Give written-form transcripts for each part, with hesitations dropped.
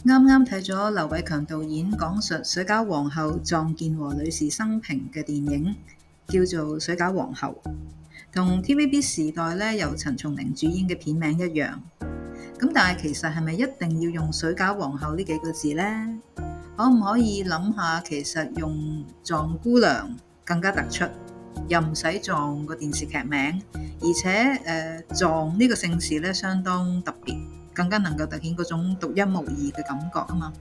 啱啱睇咗劉偉強導演講述水餃皇后莊健和女士生平嘅電影，叫做《水餃皇后》，同 TVB 時代咧由陳松伶主演嘅片名一樣。咁但係其實係咪一定要用水餃皇后呢幾個字呢？可唔可以諗下，其實用莊姑娘更加突出，又唔使撞個電視劇名，而且莊呢個姓氏咧相當特別，更加能夠突顯嗰種獨一無二嘅感覺啊嘛。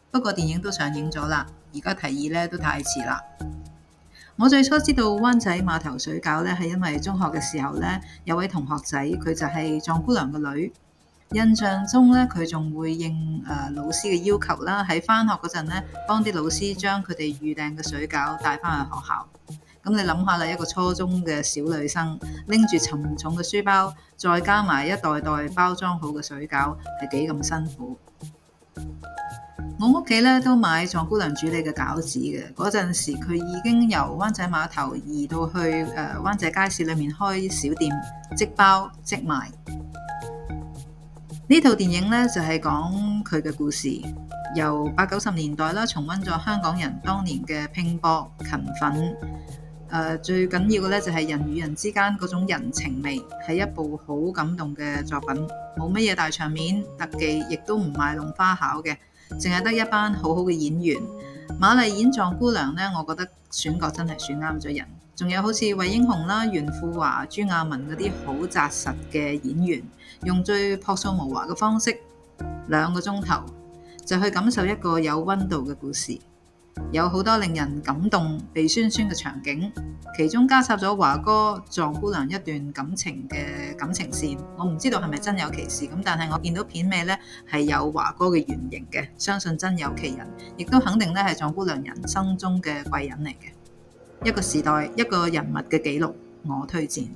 不過電影都上映咗啦，而家提議咧都太遲啦。我最初知道灣仔碼頭水餃咧，係因為中學嘅時候咧，有位同學仔佢就係莊姑娘個女。印象中咧，佢仲會應老師嘅要求啦，喺返學嗰陣咧，幫啲老師將佢哋預訂嘅水餃帶返去學校。咁你諗下啦，一個初中嘅小女生拎住沉重嘅書包，再加埋一袋袋包裝好嘅水餃，係幾咁辛苦。我屋企咧都買莊姑娘煮理嘅餃子嘅，嗰陣時佢已經由灣仔碼頭移到去灣仔街市裏面開小店，即包即賣。呢套電影咧就係講佢嘅故事，由80-90年代啦，重溫咗香港人當年嘅拼搏勤奮。最緊要嘅咧就係人與人之間嗰種人情味，係一部好感動嘅作品。冇乜嘢大場面，特技亦都唔賣弄花巧嘅，淨係得一班好好嘅演員。馬麗演莊姑娘咧，我覺得選角真係選啱咗人。仲有好似惠英紅啦、袁富華、朱亞文嗰啲好紮實嘅演員，用最樸素無華嘅方式，2個鐘頭就去感受一個有溫度嘅故事，有好多令人感動、鼻酸酸嘅場景，其中加插咗華哥莊姑娘一段感情線。我唔知道係咪真有其事咁，但係我見到片尾咧係有華哥嘅原型嘅，相信真有其人，亦都肯定咧係莊姑娘人生中嘅貴人嚟嘅。一個時代，一個人物嘅記錄，我推薦。